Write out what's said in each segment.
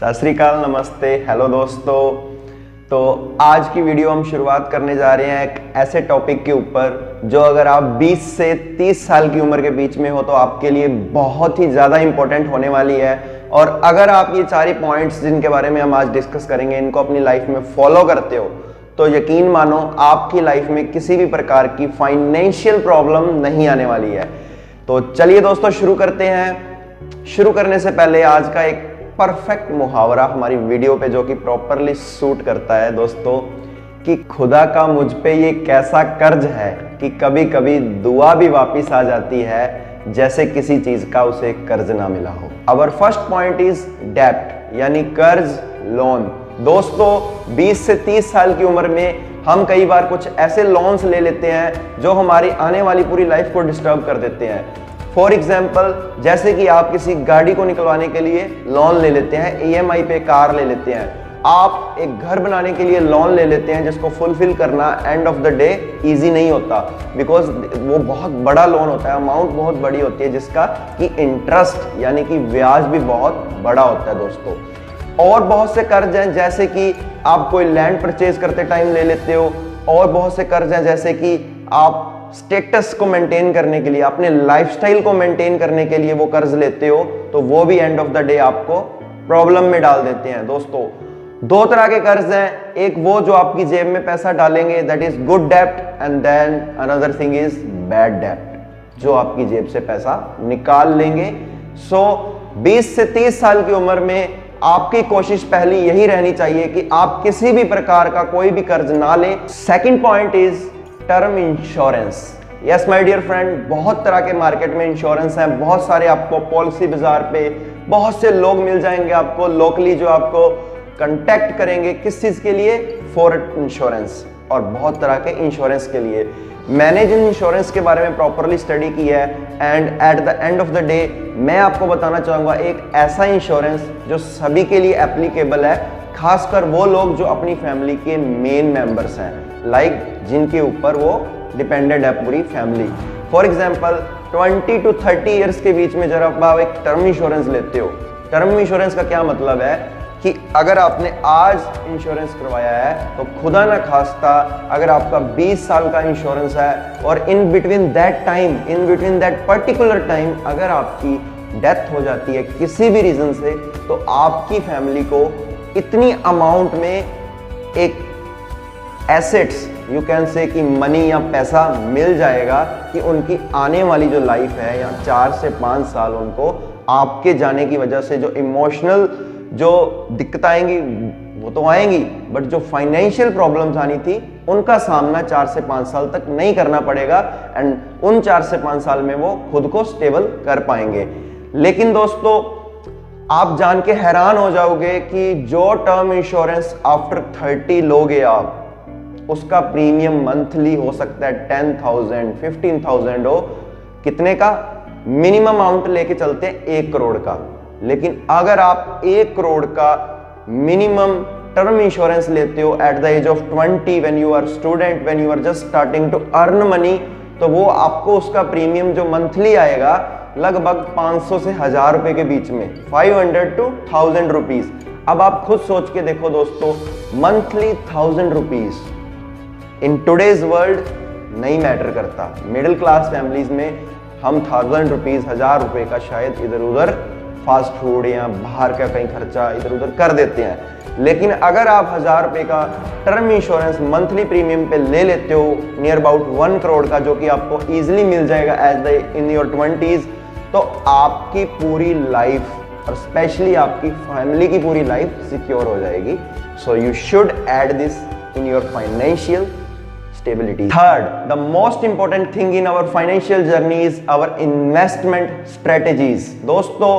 सत श्री अकाल, नमस्ते, हेलो दोस्तों। तो आज की वीडियो हम शुरुआत करने जा रहे हैं एक ऐसे टॉपिक के ऊपर जो अगर आप 20 से 30 साल की उम्र के बीच में हो तो आपके लिए बहुत ही ज़्यादा इंपॉर्टेंट होने वाली है। और अगर आप ये सारे पॉइंट्स जिनके बारे में हम आज डिस्कस करेंगे इनको अपनी लाइफ में फॉलो करते हो तो यकीन मानो आपकी लाइफ में किसी भी प्रकार की फाइनेंशियल प्रॉब्लम नहीं आने वाली है। तो चलिए दोस्तों शुरू करते हैं। शुरू करने से पहले आज का एक परफेक्ट मुहावरा हमारी वीडियो पे जो कि प्रॉपरली सूट करता है दोस्तों, कि खुदा का मुझ पे ये कैसा कर्ज है कि कभी कभी दुआ भी वापिस आ जाती है जैसे किसी चीज का उसे कर्ज ना मिला हो। अवर फर्स्ट पॉइंट इज डेब्ट, यानी कर्ज, लोन। दोस्तों 20 से 30 साल की उम्र में हम कई बार कुछ ऐसे लोन्स ले लेते हैं जो हमारी आने वाली पूरी लाइफ को डिस्टर्ब कर देते हैं। फॉर एग्जाम्पल, जैसे कि आप किसी गाड़ी को निकलवाने के लिए लोन ले लेते हैं, EMI पे कार ले लेते हैं, आप एक घर बनाने के लिए लोन ले लेते हैं जिसको फुलफिल करना end of the day easy नहीं होता, बिकॉज वो बहुत बड़ा लोन होता है, अमाउंट बहुत बड़ी होती है जिसका कि इंटरेस्ट यानी कि ब्याज भी बहुत बड़ा होता है दोस्तों। और बहुत से कर्ज हैं जैसे कि आप कोई लैंड परचेज करते टाइम ले लेते हो, और बहुत से कर्ज हैं जैसे कि आप स्टेटस को मेंटेन करने के लिए, अपने लाइफस्टाइल को मेंटेन करने के लिए वो कर्ज लेते हो, तो वो भी एंड ऑफ द डे आपको प्रॉब्लम में डाल देते हैं। दोस्तों दो तरह के कर्ज हैं, एक वो जो आपकी जेब में पैसा डालेंगे, दैट इज गुड डेब्ट, and then another thing is bad डेब्ट, जो आपकी जेब से पैसा निकाल लेंगे। सो 20 से 30 साल की उम्र में आपकी कोशिश पहली यही रहनी चाहिए कि आप किसी भी प्रकार का कोई भी कर्ज ना लें। Second point is term insurance. Yes my dear friend, बहुत तरह के मार्केट में इंश्योरेंस हैं, बहुत सारे आपको पॉलिसी बाजार पे बहुत से लोग मिल जाएंगे आपको लोकली जो आपको कांटेक्ट करेंगे किस चीज के लिए, फॉर इंश्योरेंस, और बहुत तरह के इंश्योरेंस के लिए। मैंने जिन इंश्योरेंस के बारे में प्रॉपरली स्टडी की है and at the end of the day मैं आपको बताना चाहूंगा एक ऐसा इंश्योरेंस जो सभी के लिए एप्लीकेबल है, खासकर वो लोग जो अपनी फैमिली के मेन मेंबर्स हैं, लाइक जिनके ऊपर वो डिपेंडेंट है पूरी family. For example 20 to 30 years के बीच में जब आप एक टर्म इंश्योरेंस लेते हो, टर्म इंश्योरेंस का क्या मतलब है कि अगर आपने आज इंश्योरेंस करवाया है तो खुदा ना खास्ता अगर आपका 20 साल का इंश्योरेंस है और in between that time, in between that particular time अगर आपकी डेथ हो जाती है किसी भी रीजन से, तो आपकी फैमिली को इतनी अमाउंट में एक एसेट्स, यू कैन से कि मनी या पैसा मिल जाएगा कि उनकी आने वाली जो लाइफ है या 4 से 5 साल उनको आपके जाने की वजह से जो इमोशनल जो दिक्कत आएंगी वो तो आएंगी, बट जो फाइनेंशियल प्रॉब्लम्स आनी थी उनका सामना 4 से 5 साल तक नहीं करना पड़ेगा एंड उन 4 से 5 साल में वो खुद को स्टेबल कर पाएंगे। लेकिन दोस्तों आप जान के हैरान हो जाओगे कि जो टर्म इंश्योरेंस आफ्टर 30 लोगे आप, उसका प्रीमियम मंथली हो सकता है 10,000, 15,000 हो, कितने का, मिनिमम अमाउंट लेके चलते हैं 1 करोड़ का। लेकिन अगर आप 1 करोड़ का मिनिमम टर्म इंश्योरेंस लेते हो at the age of 20, when you are student, when you are just starting to earn money, तो वो आपको उसका प्रीमियम जो मंथली आएगा लगभग 500 से 1000 रुपए के बीच में, 500 to 1000 रुपीज। अब आप खुद सोच के देखो दोस्तों, monthly 1000 rupees in today's world नहीं मैटर करता। मिडिल क्लास फैमिलीज में हम 1000 रुपीज, 1000 रुपए का शायद इधर उधर फास्ट फूड या बाहर का कहीं खर्चा इधर उधर कर देते हैं। लेकिन अगर आप 1000 रुपए का टर्म इंश्योरेंस मंथली प्रीमियम पे ले लेते हो नियर अबाउट 1 करोड़ का, जो कि आपको इजीली मिल जाएगा as the in your 20s, तो आपकी पूरी लाइफ और स्पेशली आपकी फैमिली की पूरी लाइफ सिक्योर हो जाएगी। So you should add this in your financial stability. Third, the most important thing in our financial journey is our investment strategies. दोस्तों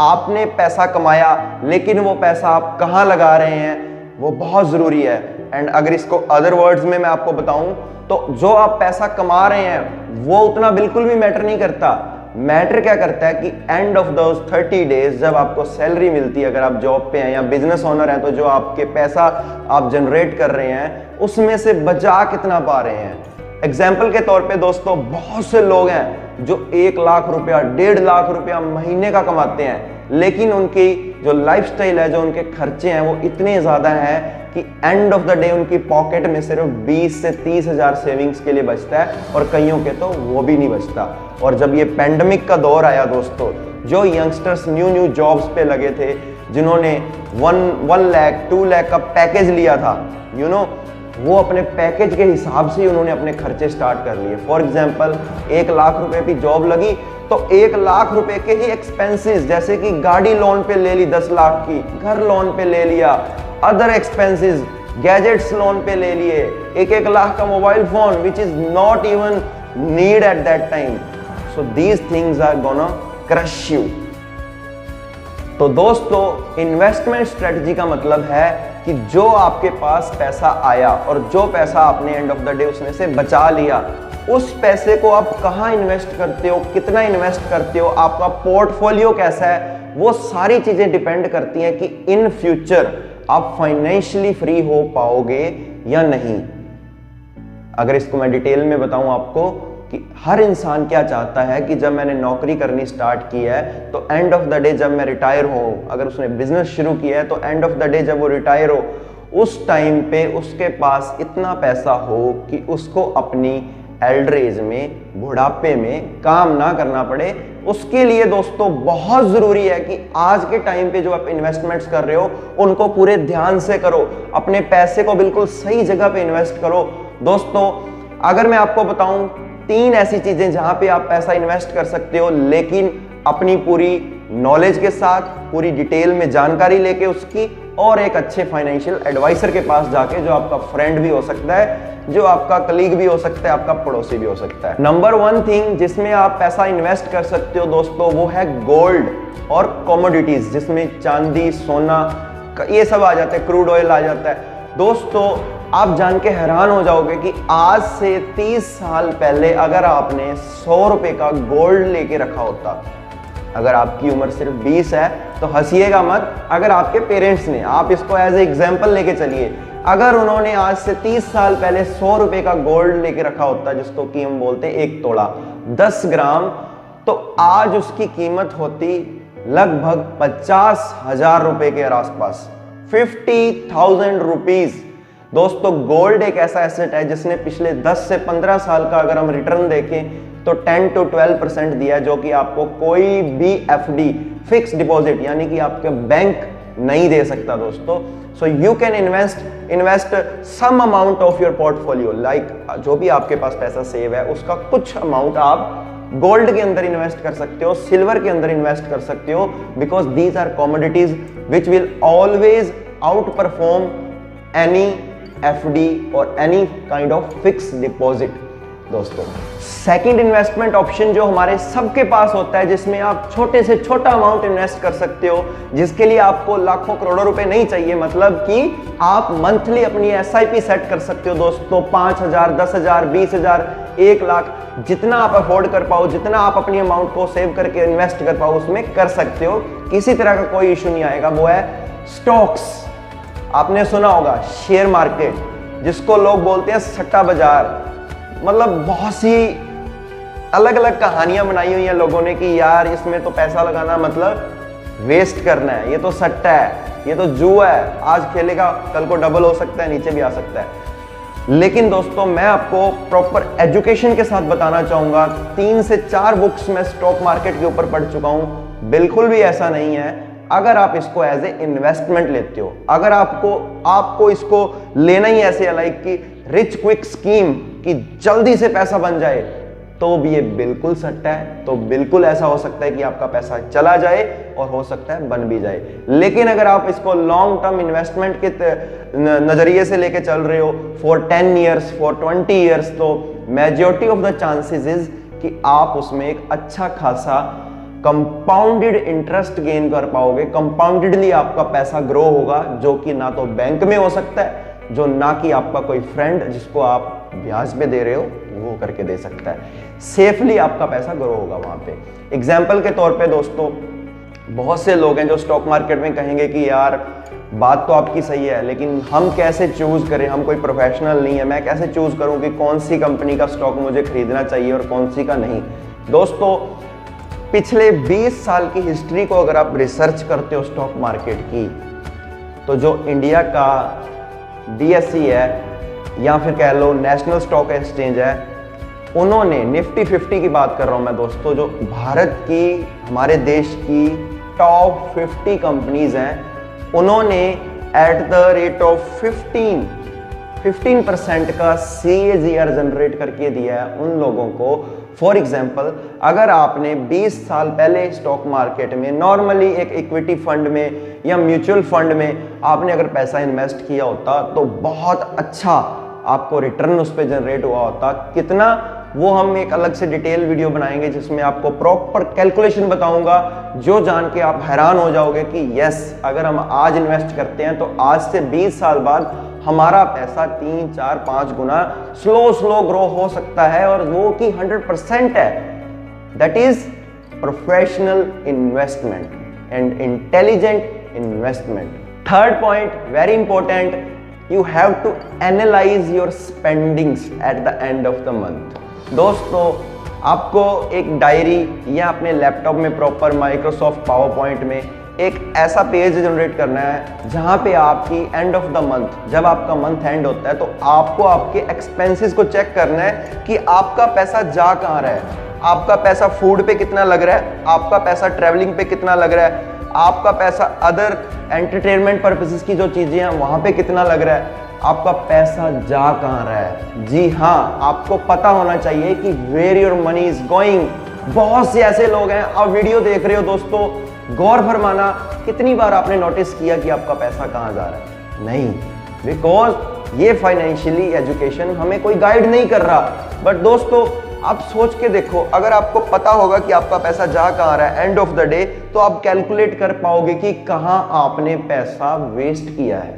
आपने पैसा कमाया लेकिन वो पैसा आप कहाँ लगा रहे हैं वो बहुत जरूरी है। एंड अगर इसको अदर वर्ड्स में मैं आपको बताऊं तो जो आप पैसा कमा रहे हैं वो उतना बिल्कुल भी मैटर नहीं करता। मैटर क्या करता है कि एंड ऑफ दोज 30 डेज जब आपको सैलरी मिलती है, अगर आप जॉब पे हैं या बिजनेस ओनर हैं, तो जो आपके पैसा आप जनरेट कर रहे हैं उसमें से बचा कितना पा रहे हैं। एग्जाम्पल के तौर पे दोस्तों बहुत से लोग हैं जो 1 लाख रुपया, 1.5 लाख रुपया महीने का कमाते हैं, लेकिन उनकी जो लाइफस्टाइल है, जो उनके खर्चे हैं वो इतने ज़्यादा हैं कि एंड ऑफ द डे उनकी पॉकेट में सिर्फ 20 से 30 हज़ार सेविंग्स के लिए बचता है, और कईयों के तो वो भी नहीं बचता। और जब ये पैंडमिक का दौर आया दोस्तों, जो यंगस्टर्स न्यू जॉब्स पे लगे थे, जिन्होंने 1 लाख 2 लाख का पैकेज लिया था, वो अपने पैकेज के हिसाब से ही उन्होंने अपने खर्चे स्टार्ट कर लिए। फॉर एग्जाम्पल 1 लाख रुपए की जॉब लगी तो 1 लाख रुपए के ही एक्सपेंसेस, जैसे कि गाड़ी लोन पे ले ली 10 लाख की, घर लोन पे ले लिया, अदर एक्सपेंसेस, गैजेट्स लोन पे ले लिए, 1 लाख का mobile phone which is not even need at that time. So these things are gonna crush you. तो दोस्तों, इन्वेस्टमेंट स्ट्रेटजी का मतलब है कि जो आपके पास पैसा आया और जो पैसा आपने एंड ऑफ द डे उसमें से बचा लिया, उस पैसे को आप कहाँ इन्वेस्ट करते हो, कितना इन्वेस्ट करते हो, आपका पोर्टफोलियो कैसा है, वो सारी चीजें डिपेंड करती हैं कि इन फ्यूचर आप फाइनेंशियली फ्री हो पाओगे या नहीं। अगर इसको मैं डिटेल में बताऊं आपको कि हर इंसान क्या चाहता है कि जब मैंने नौकरी करनी स्टार्ट की है तो एंड ऑफ द डे जब मैं रिटायर हो, अगर उसने बिजनेस शुरू किया है तो एंड ऑफ द डे जब वो रिटायर हो, उस टाइम पे उसके पास इतना पैसा हो कि उसको अपनी एल्डर एज में, बुढ़ापे में काम ना करना पड़े। उसके लिए दोस्तों बहुत जरूरी है कि आज के टाइम पे जो आप इन्वेस्टमेंट्स कर रहे हो उनको पूरे ध्यान से करो, अपने पैसे को बिल्कुल सही जगह पे इन्वेस्ट करो। दोस्तों, अगर मैं आपको बताऊं 3 ऐसी चीजें जहां पे आप पैसा इन्वेस्ट कर सकते हो, लेकिन अपनी पूरी नॉलेज के साथ, पूरी डिटेल में जानकारी लेके उसकी, और एक अच्छे फाइनेंशियल एडवाइजर के पास जाके, जो आपका फ्रेंड भी हो सकता है, जो आपका कलीग भी हो सकता है, आपका पड़ोसी भी हो सकता है। नंबर 1 थिंग जिसमें आप पैसा इन्वेस्ट कर सकते हो दोस्तों, वो है गोल्ड और कमोडिटीज, जिसमें चांदी, सोना, ये सब आ जाते हैं, क्रूड ऑयल आ जाता है। दोस्तों, आप जान के हैरान हो जाओगे कि आज से 30 साल पहले अगर आपने 100 रुपए का गोल्ड लेके रखा होता, अगर आपकी उम्र सिर्फ 20 है तो हंसिएगा मत, अगर आपके पेरेंट्स ने, आप इसको एज ए एग्जाम्पल लेके चलिए, अगर उन्होंने आज से 30 साल पहले 100 रुपए का गोल्ड लेके रखा होता, जिसको कि हम बोलते हैं 1 तोला 10 ग्राम, तो आज उसकी कीमत होती लगभग 50,000 रुपए के आसपास, 50,000 रुपीज। दोस्तों, गोल्ड एक ऐसा एसेट है जिसने पिछले 10 से 15 साल का अगर हम रिटर्न देखें तो 10 to 12% दिया, जो कि आपको कोई भी एफडी, फिक्स डिपॉजिट, यानी कि आपके बैंक नहीं दे सकता दोस्तों। So you can invest some amount of your portfolio, like जो भी आपके पास पैसा सेव है उसका कुछ अमाउंट आप गोल्ड के अंदर इन्वेस्ट कर सकते हो, सिल्वर के अंदर इन्वेस्ट कर सकते हो, because these are commodities which will always outperform any FD और any kind of fix deposit. दोस्तों, सेकंड इन्वेस्टमेंट ऑप्शन जो हमारे सबके पास होता है, जिसमें आप छोटे से छोटा अमाउंट इन्वेस्ट कर सकते हो, जिसके लिए आपको लाखों करोड़ों रुपए नहीं चाहिए, मतलब कि आप मंथली अपनी एसआईपी सेट कर सकते हो दोस्तों। 5,000, 10,000, 20,000, 1 लाख, जितना आप अफोर्ड कर पाओ, जितना आप अपनी अमाउंट को सेव करके इन्वेस्ट कर पाओ, उसमें कर सकते हो, किसी तरह का कोई इशू नहीं आएगा। वो है स्टॉक्स। आपने सुना होगा शेयर मार्केट, जिसको लोग बोलते हैं सट्टा बाजार। मतलब बहुत सी अलग अलग कहानियां बनाई हुई हैं लोगों ने कि यार इसमें तो पैसा लगाना मतलब वेस्ट करना है, ये तो सट्टा है, ये तो जुआ है, आज खेलेगा कल को डबल हो सकता है, नीचे भी आ सकता है। लेकिन दोस्तों, मैं आपको प्रॉपर एजुकेशन के साथ बताना चाहूंगा, 3 से 4 बुक्स मैं स्टॉक मार्केट के ऊपर पढ़ चुका हूं, बिल्कुल भी ऐसा नहीं है। अगर आप इसको एज ए इन्वेस्टमेंट लेते हो, अगर आपको इसको लेना ही ऐसे है लाइक कि रिच क्विक स्कीम, कि जल्दी से पैसा बन जाए, तो भी ये बिल्कुल सट्टा है। तो बिल्कुल ऐसा हो सकता है कि आपका पैसा चला जाए और हो सकता है बन भी जाए। लेकिन अगर आप इसको लॉन्ग टर्म इन्वेस्टमेंट के नजरिए से लेके चल रहे हो फॉर 10 ईयर्स, फॉर 20 ईयर्स, तो majority of the chances is कि आप उसमें एक अच्छा खासा कंपाउंडेड इंटरेस्ट गेन कर पाओगे, कंपाउंडेडली आपका पैसा ग्रो होगा, जो कि ना तो बैंक में हो सकता है, जो ना कि आपका कोई फ्रेंड जिसको आप ब्याज पे दे रहे हो वो करके दे सकता है। सेफली आपका पैसा ग्रो होगा वहां पे। एग्जाम्पल के तौर पे दोस्तों, बहुत से लोग हैं जो स्टॉक मार्केट में कहेंगे कि यार बात तो आपकी सही है, लेकिन हम कैसे चूज करें, हम कोई प्रोफेशनल नहीं है, मैं कैसे चूज करूं कि कौन सी कंपनी का स्टॉक मुझे खरीदना चाहिए और कौन सी का नहीं। दोस्तों, पिछले 20 साल की हिस्ट्री को अगर आप रिसर्च करते हो स्टॉक मार्केट की, तो जो इंडिया का BSE है या फिर कह लो नेशनल स्टॉक एक्सचेंज है, उन्होंने निफ्टी 50 की बात कर रहा हूं मैं दोस्तों, जो भारत की, हमारे देश की टॉप 50 कंपनीज हैं, उन्होंने एट द रेट ऑफ 15% का CAGR जनरेट करके दिया है उन लोगों को। फॉर एग्जाम्पल, अगर आपने 20 साल पहले स्टॉक मार्केट में नॉर्मली एक इक्विटी फंड में या म्यूचुअल फंड में आपने अगर पैसा इन्वेस्ट किया होता तो बहुत अच्छा आपको रिटर्न उस पर जनरेट हुआ होता। कितना, वो हम एक अलग से डिटेल वीडियो बनाएंगे जिसमें आपको प्रॉपर कैलकुलेशन बताऊंगा, जो जान के आप हैरान हो जाओगे कि यस, अगर हम आज इन्वेस्ट करते हैं तो आज से 20 साल बाद हमारा पैसा 3, 4, 5 गुना स्लो ग्रो हो सकता है, और वो कि 100% है। That is professional investment and intelligent investment. Third point, very important, you have to analyze your spendings at the end of the month। दोस्तों, आपको एक डायरी या अपने लैपटॉप में प्रॉपर माइक्रोसॉफ्ट पावर पॉइंट में एक ऐसा पेज जनरेट करना है जहां पे आपकी एंड ऑफ द मंथ, जब आपका मंथ एंड होता है तो आपको आपके एक्सपेंसेस को चेक करना है कि आपका पैसा जा कहां रहा है। आपका पैसा फूड पे कितना लग रहा है, आपका पैसा ट्रैवलिंग पे कितना लग रहा है, आपका पैसा अदर एंटरटेनमेंट पर्पसेस की जो चीजें हैं वहां पे कितना लग रहा है, आपका पैसा जा कहां रहा है। जी हाँ, आपको पता होना चाहिए कि where your money is going. बहुत से ऐसे लोग हैं, आप वीडियो देख रहे हो दोस्तों, गौर फरमाना, कितनी बार आपने नोटिस किया कि आपका पैसा कहां जा रहा है? नहीं, बिकॉज ये फाइनेंशियली एजुकेशन हमें कोई गाइड नहीं कर रहा। बट दोस्तों, आप सोच के देखो, अगर आपको पता होगा कि आपका पैसा जा कहां रहा है एंड ऑफ द डे, तो आप कैलकुलेट कर पाओगे कि कहां आपने पैसा वेस्ट किया है,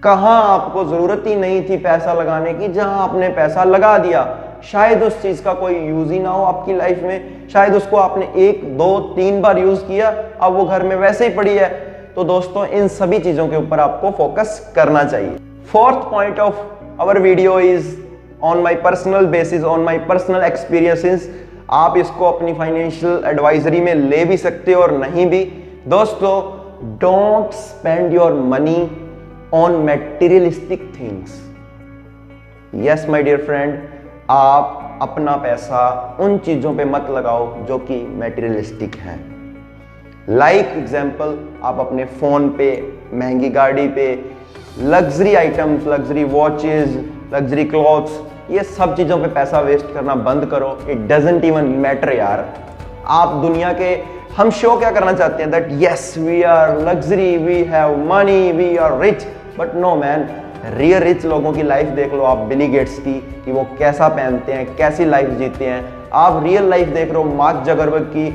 कहां आपको जरूरत ही नहीं थी पैसा लगाने की, जहां आपने पैसा लगा दिया। शायद उस चीज का कोई यूज ही ना हो आपकी लाइफ में, शायद उसको आपने 1, 2, 3 बार यूज किया, अब वो घर में वैसे ही पड़ी है। तो दोस्तों, इन सभी चीजों के ऊपर आपको फोकस करना चाहिए। Fourth point of our video is on my personal basis, on my personal experiences. आप इसको अपनी फाइनेंशियल एडवाइजरी में ले भी सकते हो और नहीं भी। दोस्तों, don't spend your money on materialistic things. Yes my dear friend, आप अपना पैसा उन चीजों पे मत लगाओ जो कि मेटीरियलिस्टिक हैं। लाइक एग्जाम्पल, आप अपने फोन पे, महंगी गाड़ी पे, luxury items, luxury watches, luxury clothes, ये सब चीजों पे पैसा वेस्ट करना बंद करो। इट डजंट इवन मैटर यार। आप दुनिया के, हम शो क्या करना चाहते हैं, that yes we are luxury, we have money, we are rich, but no man, real rich लोगों की लाइफ देख लो आप, बिली गेट्स की, कि वो कैसा पहनते हैं, कैसी लाइफ जीते हैं। आप रियल लाइफ देख रहे हो मार्क जकरबर्ग की,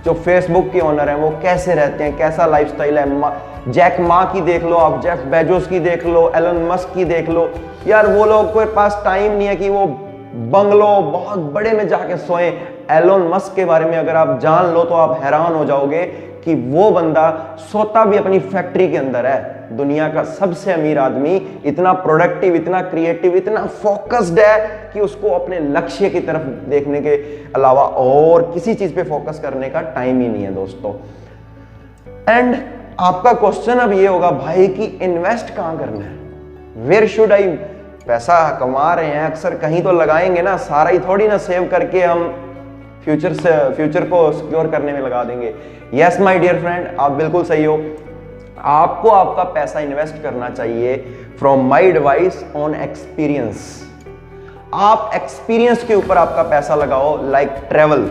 जो फेसबुक के ओनर हैं, वो कैसे रहते हैं, कैसा लाइफस्टाइल है। जैक मा की देख लो आप, जेफ बेजोस की देख लो, एलन मस्क की देख लो। यार, वो लोग के पास टाइम नहीं है कि वो बंगलो बहुत बड़े में जाके सोए। एलन मस्क के बारे में अगर आप जान लो तो आप हैरान हो जाओगे कि वो बंदा सोता भी अपनी फैक्ट्री के अंदर है। दुनिया का सबसे अमीर आदमी, इतना प्रोडक्टिव, इतना क्रिएटिव, इतना फोकस्ड है कि उसको अपने लक्ष्य की तरफ देखने के अलावा और किसी चीज पे फोकस करने का टाइम ही नहीं है दोस्तों। एंड आपका क्वेश्चन अब ये होगा, भाई कि इन्वेस्ट कहां करना है, वेयर शुड आई। पैसा कमा रहे हैं, अक्सर कहीं तो लगाएंगे ना, सारा ही थोड़ी ना सेव करके हम फ्यूचर को सिक्योर करने में लगा देंगे। यस माय डियर फ्रेंड, आप बिल्कुल सही हो। आपको आपका पैसा इन्वेस्ट करना चाहिए from my advice on experience. आप एक्सपीरियंस के ऊपर आपका पैसा लगाओ। लाइक ट्रेवल,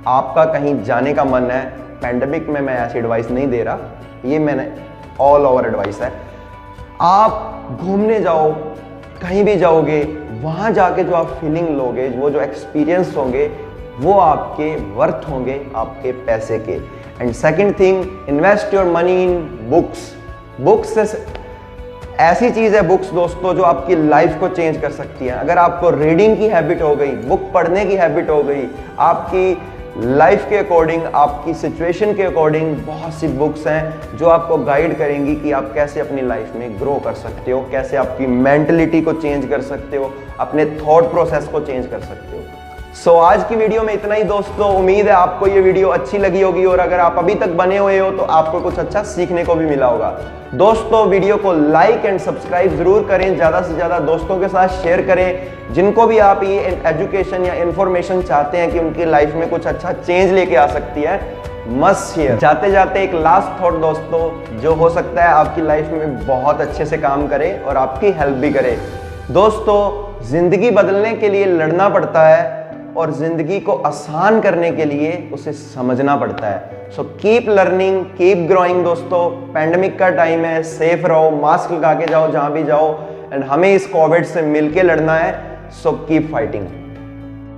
आपका कहीं जाने का मन है, पैंडेमिक में मैं ऐसी एडवाइस नहीं दे रहा, ये मैंने ऑल ओवर एडवाइस है। आप घूमने जाओ, कहीं भी जाओगे, वहां जाके जो आप फीलिंग लोगे, वो जो एक्सपीरियंस होंगे, वो आपके वर्थ होंगे आपके पैसे के। And second thing, invest your money in books. Books ऐसी चीज है बुक्स दोस्तों जो आपकी लाइफ को चेंज कर सकती है। अगर आपको रीडिंग की हैबिट हो गई, बुक पढ़ने की हैबिट हो गई, आपकी लाइफ के अकॉर्डिंग, आपकी सिचुएशन के अकॉर्डिंग बहुत सी बुक्स हैं जो आपको गाइड करेंगी कि आप कैसे अपनी लाइफ में ग्रो कर सकते हो, कैसे आपकी मेंटलिटी को चेंज कर सकते हो, अपने थॉट प्रोसेस को चेंज कर सकते हो। आज की वीडियो में इतना ही दोस्तों। उम्मीद है आपको ये वीडियो अच्छी लगी होगी और अगर आप अभी तक बने हुए हो तो आपको कुछ अच्छा सीखने को भी मिला होगा। दोस्तों वीडियो को लाइक एंड सब्सक्राइब जरूर करें, ज़्यादा से ज़्यादा दोस्तों के साथ शेयर करें जिनको भी आप ये एजुकेशन या इन्फॉर्मेशन चाहते हैं कि उनकी लाइफ में कुछ अच्छा चेंज लेके आ सकती है। Must share. जाते जाते एक लास्ट थॉट दोस्तों, जो हो सकता है आपकी लाइफ में बहुत अच्छे से काम करे और आपकी हेल्प भी करे। दोस्तों जिंदगी बदलने के लिए लड़ना पड़ता है और जिंदगी को आसान करने के लिए उसे समझना पड़ता है। So keep learning, keep growing दोस्तों। पैंडेमिक का टाइम है, सेफ रहो, मास्क लगा के जाओ जहां भी जाओ एंड हमें इस कोविड से मिलके लड़ना है। So keep fighting.